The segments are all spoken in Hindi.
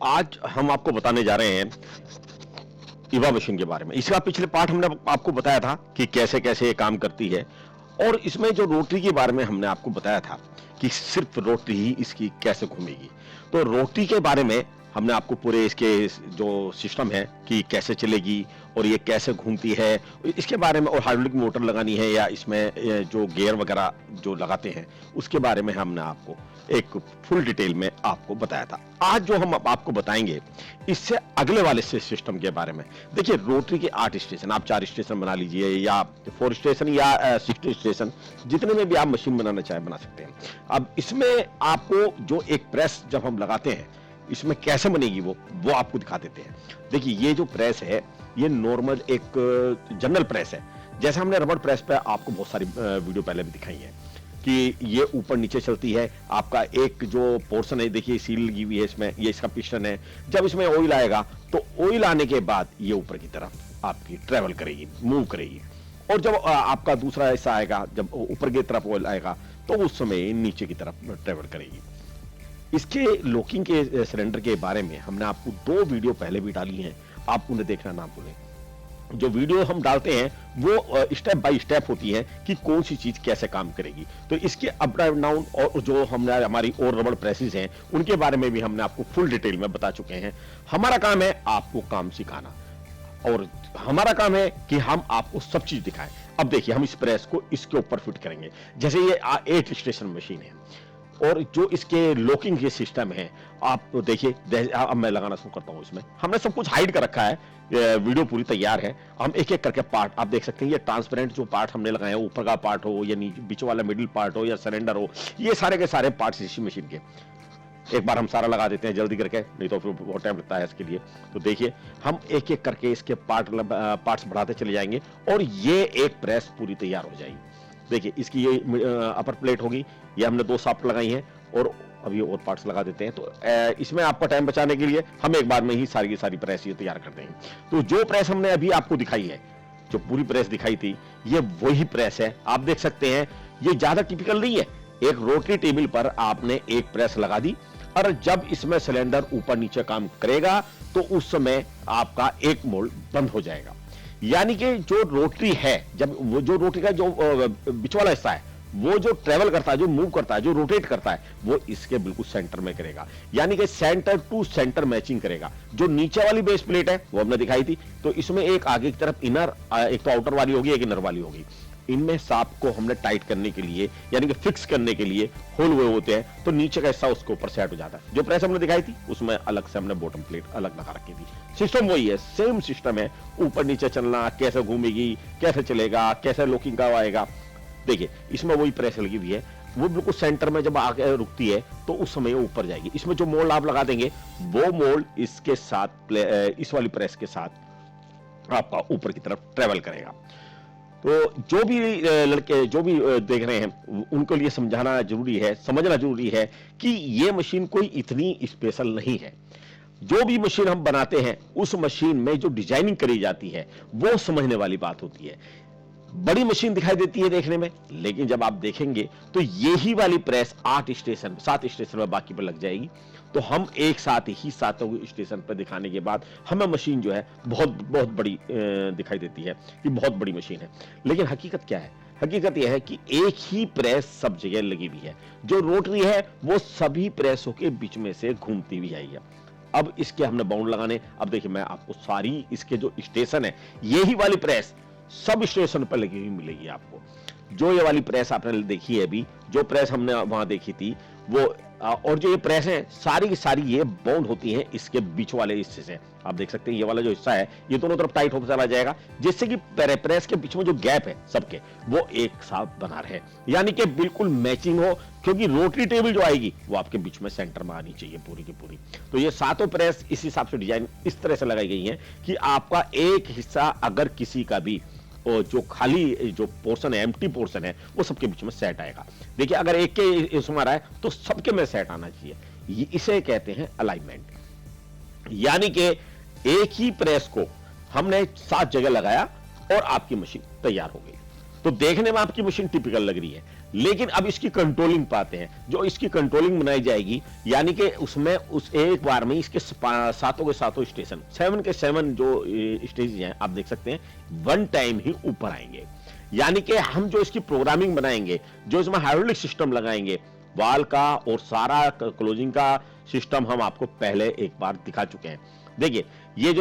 आज हम आपको बताने जा रहे हैं ईवा मशीन के बारे में। इसका पिछले पार्ट हमने आपको बताया था कि कैसे कैसे ये काम करती है, और इसमें जो रोटरी के बारे में हमने आपको बताया था कि सिर्फ रोटरी ही इसकी कैसे घूमेगी। तो रोटरी के बारे में हमने आपको पूरे इसके जो सिस्टम है कि कैसे चलेगी और ये कैसे घूमती है इसके बारे में, और हाइड्रोलिक मोटर लगानी है या इसमें जो गियर वगैरह जो लगाते हैं उसके बारे में हमने आपको एक फुल डिटेल में आपको बताया था। आज जो हम आपको बताएंगे इससे अगले वाले सिस्टम के बारे में। देखिए, रोटरी के 8 स्टेशन, आप 4 स्टेशन बना लीजिए या 4 स्टेशन या 6 स्टेशन, जितने में भी आप मशीन बनाना चाहे बना सकते हैं। अब इसमें आपको जो एक प्रेस जब हम लगाते हैं इसमें कैसे बनेगी वो आपको दिखा देते हैं। देखिए, ये जो प्रेस है ये नॉर्मल एक जनरल प्रेस है। जैसे हमने रबड़ प्रेस पे आपको बहुत सारी वीडियो पहले भी दिखाई है कि ये ऊपर नीचे चलती है। आपका एक जो पोर्शन है, देखिए सील लगी हुई है इसमें, ये इसका पिस्टन है। जब इसमें ऑयल आएगा तो ऑयल आने के बाद ये ऊपर की तरफ आपकी ट्रेवल करेगी, मूव करेगी। और जब आपका दूसरा हिस्सा आएगा, जब ऊपर की तरफ ऑयल आएगा तो उस समय नीचे की तरफ ट्रेवल करेगी। इसके लॉकिंग के सिलेंडर के बारे में हमने आपको 2 वीडियो पहले भी डाली हैं, आप उन्हें देखना ना भूलें। जो वीडियो हम डालते हैं वो स्टेप बाय स्टेप होती है कि कौन सी चीज कैसे काम करेगी। तो इसके अप डाउन और जो हमने हमारी और रबड़ प्रेसेस हैं उनके बारे में भी हमने आपको फुल डिटेल में बता चुके हैं। हमारा काम है आपको काम सिखाना, और हमारा काम है कि हम आपको सब चीज दिखाएं। अब देखिए, हम इस प्रेस को इसके ऊपर फिट करेंगे। जैसे ये 8 स्टेशन मशीन है और जो इसके लॉकिंग के सिस्टम है, आप देखिए। अब मैं लगाना शुरू करता हूं। इसमें हमने सब कुछ हाइड कर रखा है, वीडियो पूरी तैयार है। हम एक एक करके पार्ट आप देख सकते हैं। ये ट्रांसपेरेंट जो पार्ट हमने लगाए हैं, ऊपर का पार्ट हो या बीच वाला मिडिल पार्ट हो या सिलेंडर हो, ये सारे के सारे पार्ट्स इसी मशीन के। एक बार हम सारा लगा देते हैं जल्दी करके, नहीं तो फिर बहुत टाइम लगता है इसके लिए। तो देखिए, हम एक एक करके इसके पार्ट्स बढ़ाते चले जाएंगे और ये एक प्रेस पूरी तैयार हो जाएगी। देखिए, इसकी ये अपर प्लेट होगी, ये हमने 2 शाफ्ट लगाई हैं, और अभी और पार्ट्स लगा देते हैं। तो इसमें आपका टाइम बचाने के लिए हम एक बार में ही सारी की सारी प्रेस ये तैयार कर देंगे। तो जो प्रेस हमने अभी आपको दिखाई है, जो पूरी प्रेस दिखाई थी, ये वही प्रेस है। आप देख सकते हैं ये ज्यादा टिपिकल नहीं है। एक रोटरी टेबल पर आपने एक प्रेस लगा दी, और जब इसमें सिलेंडर ऊपर नीचे काम करेगा तो उस समय आपका एक मोल्ड बंद हो जाएगा। यानी कि जो रोटरी है, जब वो जो रोटरी का जो बीच वाला हिस्सा है, वो जो ट्रेवल करता है, जो मूव करता है, जो रोटेट करता है, वो इसके बिल्कुल सेंटर में करेगा। यानी कि सेंटर टू सेंटर मैचिंग करेगा। जो नीचे वाली बेस प्लेट है वो हमने दिखाई थी, तो इसमें एक आगे की तरफ इनर, एक तो आउटर वाली होगी, एक इनर वाली होगी। इनमें सांप को हमने टाइट करने के लिए, यानी कि फिक्स करने के लिए होल हुए होते हैं, तो नीचे का हिस्सा उसके ऊपर सेट हो जाता है। जो प्रेस हमने दिखाई थी उसमें अलग से हमने बॉटम प्लेट अलग लगा रखी थी। सिस्टम वही है, सेम सिस्टम है। ऊपर नीचे चलना, कैसे घूमेगी, कैसे चलेगा, कैसे लॉकिंग का आएगा। देखिए, इसमें वही प्रेस लगी हुई है, वो बिल्कुल सेंटर में जब आके रुकती है तो उस समय वो ऊपर जाएगी। इसमें जो मोल्ड आप लगा देंगे वो मोल्ड इसके साथ, इस वाली प्रेस के साथ आपका ऊपर की तरफ ट्रेवल करेगा। तो जो भी लड़के जो भी देख रहे हैं उनको लिए समझाना जरूरी है, समझना जरूरी है कि ये मशीन कोई इतनी स्पेशल नहीं है। जो भी मशीन हम बनाते हैं उस मशीन में जो डिजाइनिंग करी जाती है वो समझने वाली बात होती है। बड़ी मशीन दिखाई देती है देखने में, लेकिन जब आप देखेंगे तो यही वाली प्रेस 7 स्टेशन में बाकी पर लग जाएगी। तो हम एक साथ ही 7 स्टेशन पर दिखाने के बाद हमें मशीन जो है बहुत बहुत बड़ी दिखाई देती है कि बहुत बड़ी मशीन है। लेकिन हकीकत क्या है? हकीकत यह है कि एक ही प्रेस सब जगह लगी हुई है। जो रोटरी है वो सभी प्रेसों के बीच में से घूमती हुई आई है। अब इसके हमने बाउंड लगाने, अब देखिए मैं आपको सारी इसके जो स्टेशन है, यही वाली प्रेस सब स्टेशन पर लगी हुई मिलेगी आपको। जो ये वाली प्रेस आपने देखी है अभी, जो प्रेस हमने वहां देखी थी वो, और जो ये प्रेस है सारी की सारी ये बाउंड होती हैं इसके बीच वाले हिस्से से। आप देख सकते हैं ये वाला जो हिस्सा है ये दोनों तरफ टाइट होकर चला जाएगा, जिससे कि प्रेस के बीच में जो गैप है सबके, वो एक साथ बना रहे, यानी कि बिल्कुल मैचिंग हो। क्योंकि रोटरी टेबल जो आएगी वो आपके बीच में सेंटर में आनी चाहिए पूरी की पूरी। तो ये 7 प्रेस इस हिसाब से डिजाइन इस तरह से लगाई गई है कि आपका एक हिस्सा अगर किसी का भी जो खाली जो पोर्शन है, एम्प्टी पोर्शन है, वो सबके बीच में सेट आएगा। देखिए, अगर एक के इसमें आ रहा है तो सबके में सेट आना चाहिए। इसे कहते हैं अलाइनमेंट। यानी कि एक ही प्रेस को हमने 7 जगह लगाया और आपकी मशीन तैयार हो गई। तो देखने में आपकी मशीन टिपिकल लग रही है, लेकिन अब इसकी कंट्रोलिंग पाते हैं। जो इसकी कंट्रोलिंग बनाई जाएगी, यानी कि उसमें उस एक बार में इसके सातों के सातों स्टेशन, 7 के 7 जो स्टेज हैं आप देख सकते हैं, वन टाइम ही ऊपर आएंगे। यानी कि हम जो इसकी प्रोग्रामिंग बनाएंगे, जो इसमें हाइड्रोलिक सिस्टम लगाएंगे, वाल का और सारा क्लोजिंग का सिस्टम हम आपको पहले एक बार दिखा चुके हैं। देखिए, ये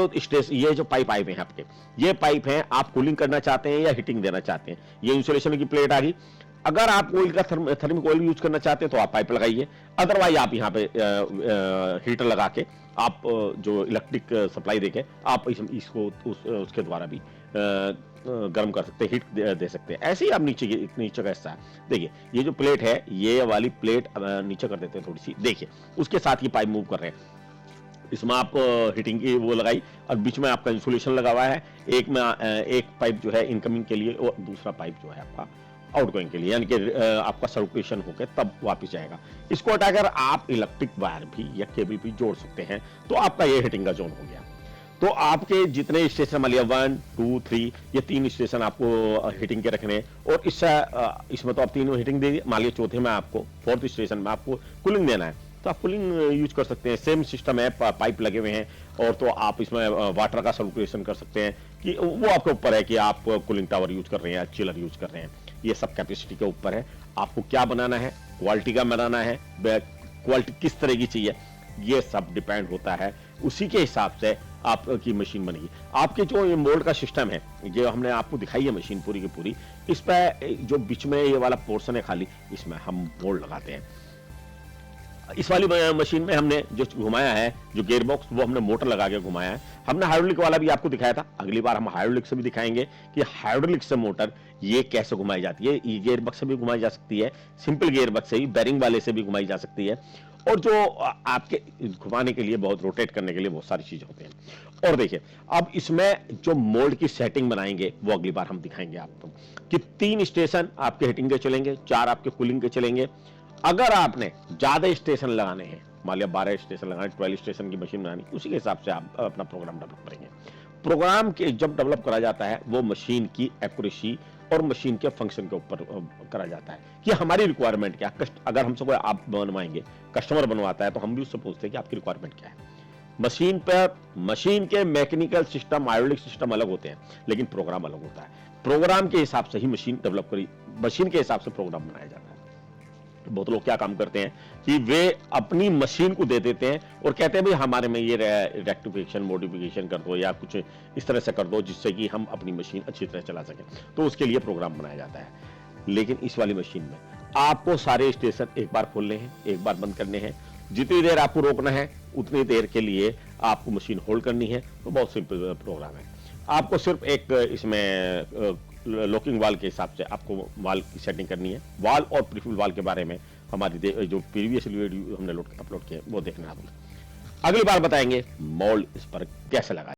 जो पाइप आए हुए हैं आपके, ये पाइप हैं, आप कूलिंग करना चाहते हैं या हीटिंग देना चाहते हैं। ये इंसुलेशन की प्लेट आ गई। अगर आप ऑयल का थर्मिक ऑयल यूज करना चाहते हैं तो आप पाइप लगाइए, अदरवाइज आप यहाँ पे हीटर लगा के आप जो इलेक्ट्रिक सप्लाई देके आप इसको उसके द्वारा भी गर्म कर सकते हैं, हीट दे सकते हैं। ऐसे ही आप नीचे का हिस्सा है, देखिए ये जो प्लेट है, ये वाली प्लेट नीचे कर देते हैं थोड़ी सी। देखिए उसके साथ ये पाइप मूव कर रहे हैं, इसमें आप हीटिंग की वो लगाई और बीच में आपका इंसुलेशन लगा हुआ है। एक पाइप जो है इनकमिंग के लिए और दूसरा पाइप जो है आपका आउटगोइंग के लिए, यानी कि आपका सर्कुलेशन होकर तब वापस जाएगा। इसको हटाकर आप इलेक्ट्रिक वायर भी या केबल भी जोड़ सकते हैं, तो आपका ये हीटिंग का जोन हो गया। तो आपके जितने स्टेशन मान लिया 1, 2, 3, ये 3 स्टेशन आपको हीटिंग के रखने हैं, और इसमें तो आप 3 हीटिंग दे, मान लिया चौथे में आपको, 4th स्टेशन में आपको कूलिंग देना है, तो आप कूलिंग यूज कर सकते हैं। सेम सिस्टम है, पाइप लगे हुए हैं, और तो आप इसमें वाटर का सर्कुलेशन कर सकते हैं, कि वो आपके ऊपर है कि आप कूलिंग टावर यूज कर रहे हैं या चिलर यूज कर रहे हैं। ये सब कैपेसिटी के ऊपर है, आपको क्या बनाना है, क्वालिटी का बनाना है, क्वालिटी किस तरह की चाहिए, ये सब डिपेंड होता है। उसी के हिसाब से आपकी मशीन बनेगी। आपके जो ये मोल्ड का सिस्टम है, जो हमने आपको दिखाई है मशीन पूरी की पूरी, इस पर जो बीच में ये वाला पोर्शन है खाली, इसमें हम मोल्ड लगाते हैं। इस वाली मशीन में हमने जो घुमाया है, जो गियर बॉक्स, वो हमने मोटर लगा के घुमाया है। हमने हाइड्रोलिक वाला भी आपको दिखाया था, अगली बार हम हाइड्रोलिक से भी दिखाएंगे कि हाइड्रोलिक से मोटर ये कैसे घुमाई जाती है। ये गियर बॉक्स से भी घुमाई जा सकती है, सिंपल गियर बॉक्स से भी, बैरिंग वाले से भी घुमाई जा सकती है, और जो आपके घुमाने के लिए, बहुत रोटेट करने के लिए बहुत सारी चीजें होती हैं। और देखिए, अब इसमें जो मोल्ड की सेटिंग बनाएंगे वो अगली बार हम दिखाएंगे आपको, कि 3 स्टेशन आपके हीटिंग के चलेंगे, 4 आपके कूलिंग के चलेंगे। अगर आपने ज्यादा स्टेशन लगाने हैं, मान लिया 12 स्टेशन लगाने, 12 स्टेशन की मशीन बनानी, उसी के हिसाब से आप अपना प्रोग्राम डेवलप करेंगे। प्रोग्राम के जब डेवलप करा जाता है, वो मशीन की एक्यूरेसी और मशीन के फंक्शन के ऊपर करा जाता है कि हमारी रिक्वायरमेंट क्या। अगर हमसे कोई आप बनवाएंगे, कस्टमर बनवाता है, तो हम भी उससे पूछते हैं कि आपकी रिक्वायरमेंट क्या है। मशीन पर, मशीन के मैकेनिकल सिस्टम, हाइड्रोलिक सिस्टम अलग होते हैं, लेकिन प्रोग्राम अलग होता है। प्रोग्राम के हिसाब से ही मशीन डेवलप करी, मशीन के हिसाब से प्रोग्राम बनाया जाता है। बहुत लोग क्या काम करते हैं कि वे अपनी मशीन को दे देते हैं और कहते हैं भाई हमारे में ये रेक्टिफिकेशन, मॉडिफिकेशन कर दो, या कुछ इस तरह से कर दो जिससे कि हम अपनी मशीन अच्छी तरह चला सकें, तो उसके लिए प्रोग्राम बनाया जाता है। लेकिन इस वाली मशीन में आपको सारे स्टेशन एक बार खोलने हैं, एक बार बंद करने हैं। जितनी देर आपको रोकना है उतनी देर के लिए आपको मशीन होल्ड करनी है। तो बहुत सिंपल प्रोग्राम है। आपको सिर्फ एक इसमें लॉकिंग वाल के हिसाब से आपको वाल की सेटिंग करनी है। वाल और प्रीफिल वाल के बारे में हमारी जो प्रीवियस वीडियो हमने अपलोड किया वो देखना है। अगली बार बताएंगे मोल्ड इस पर कैसे लगाए।